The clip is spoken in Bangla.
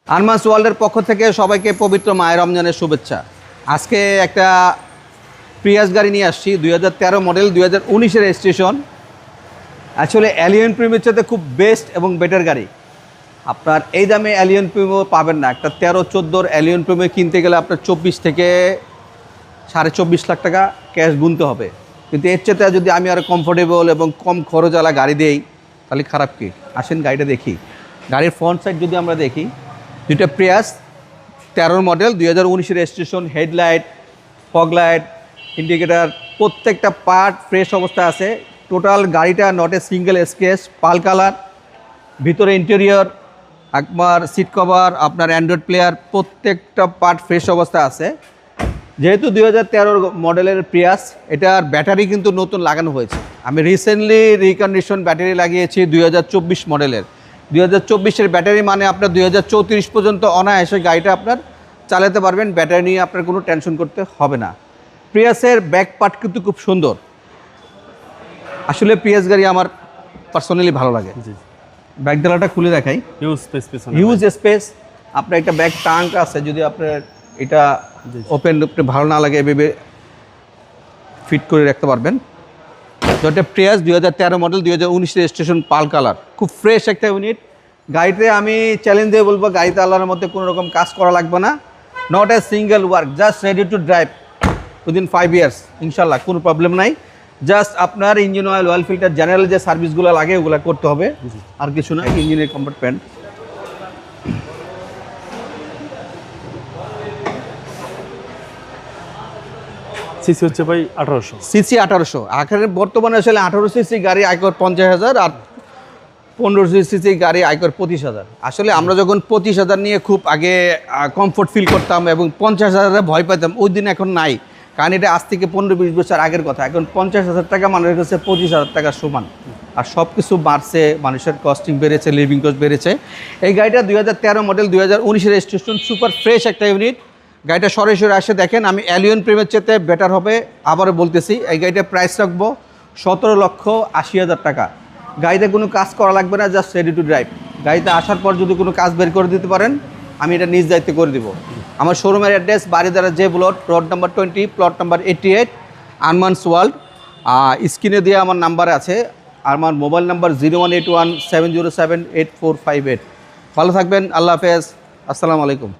আরমাস ওয়ার্ল্ডের পক্ষ থেকে সবাইকে পবিত্র মায়ের রমজানের শুভেচ্ছা। আজকে একটা প্রিয়াস গাড়ি নিয়ে আসছি 2013 মডেল 2019-এর রেজিস্ট্রেশন। অ্যাকচুয়ালি অ্যালিয়ন প্রিমিয়ার চাইতে খুব বেস্ট এবং বেটার গাড়ি। আপনার এই দামে অ্যালিয়ন প্রিমিয়ার পাবেন না। একটা 13-14 অ্যালিয়ন প্রিমিয়ার কিনতে গেলে আপনার 24 থেকে 24.5 লাখ টাকা ক্যাশ গুনতে হবে। কিন্তু এর চেয়ে যদি আমি আরও কমফোর্টেবল এবং কম খরচওয়ালা গাড়ি দেই তাহলে খারাপ কি? আসেন গাড়িটা দেখি। গাড়ির ফ্রন্ট সাইড যদি আমরা দেখি, দুইটা প্রিয়াস 13 মডেল 2019-এর registration, headlight, fog light, indicator প্রত্যেকটা পার্ট ফ্রেশ অবস্থায় আছে। টোটাল গাড়িটা নট এ সিঙ্গেল স্কেচ, পাল কালার, ভিতরে ইন্টেরিয়র, একবার সিট কভার, আপনার অ্যান্ড্রয়েড প্লেয়ার প্রত্যেকটা পার্ট ফ্রেশ অবস্থায় আছে। যেহেতু 2013 মডেলের প্রিয়াস, এটার ব্যাটারি কিন্তু নতুন লাগানো হয়েছে। আমি রিসেন্টলি রিকন্ডিশন ব্যাটারি লাগিয়েছি 2024 মডেলের। 2024-এর ব্যাটারি মানে আপনার 2034 পর্যন্ত অনায়াসে গাড়িটা আপনার চালাতে পারবেন। ব্যাটারি নিয়ে আপনার কোনো টেনশন করতে হবে না। প্রিয়াসের ব্যাক পার্ট কিন্তু খুব সুন্দর। আসলে প্রিয়াস গাড়ি আমার পার্সোনালি ভালো লাগে। ব্যাক ডালাটা খুলে দেখাই, হিউজ স্পেস। আপনার একটা ব্যাক টাঙ্ক আছে, যদি আপনার এটা ওপেন ভালো না লাগে এভাবে ফিট করে রাখতে পারবেন। তো এটা প্রিয়াস 2013 মডেল 2019 রেজিস্ট্রেশন, পাল কালার, খুব ফ্রেশ একটা ইউনিট। গাড়িতে আমি চ্যালেঞ্জ দিয়ে বলবো, গাড়িতে আল্লাহর মধ্যে কোনো রকম কাজ করা লাগবে না। Not a single work, just ready to drive within 5 years ইনশাল্লাহ, কোনো প্রবলেম নাই। জাস্ট আপনার engine oil, oil filter, general যে সার্ভিসগুলো লাগে ওগুলো করতে হবে, আর কিছু না। ইঞ্জিনের কম্পার্টমেন্ট, সিসি হচ্ছে ভাই 1800 সিসি 1800। আখের বর্তমানে আসলে 18 সিসি গাড়ি আয়কর 50,000 আর 15 সিসি গাড়ি আয়কর 25,000। আসলে আমরা যখন 25,000 নিয়ে খুব আগে কমফোর্ট ফিল করতাম এবং 50,000-এ ভয় পেতাম, ওই দিন এখন নাই। কারণ এটা আজ থেকে 15-20 বছর আগের কথা। এখন 50,000 টাকা মানুষের কাছে 25,000 টাকা সমান। আর সব কিছু বাড়ছে, মানুষের কস্টিং বেড়েছে, লিভিং কস্ট বেড়েছে। এই গাড়িটা 2013 মডেল 2019-এর রেজিস্ট্রেশন, সুপার ফ্রেশ একটা ইউনিট। গাড়িটা সরাসরি আসে দেখেন, আমি অ্যালিয়ন প্রিমিয়ার চেতে বেটার হবে আবারও বলতেছি। এই গাড়িটার প্রাইস রাখবো 17,80,000 টাকা। গাড়িতে কোনো কাজ করা লাগবে না, জাস্ট রেডি টু ড্রাইভ। গাড়িতে আসার পর যদি কোনো কাজ বের করে দিতে পারেন, আমি এটা নিজ দায়িত্বে করে দিব। আমার শোরুমের অ্যাড্রেস বাড়িদারা যে block, road number 20, plot number 88, আরমাস ওয়ার্ল্ড। স্ক্রিনে দিয়ে আমার নাম্বার আছে। আমার মোবাইল নাম্বার 0181 707 8458। ভালো থাকবেন, আল্লাহ হাফেজ, আসসালামু আলাইকুম।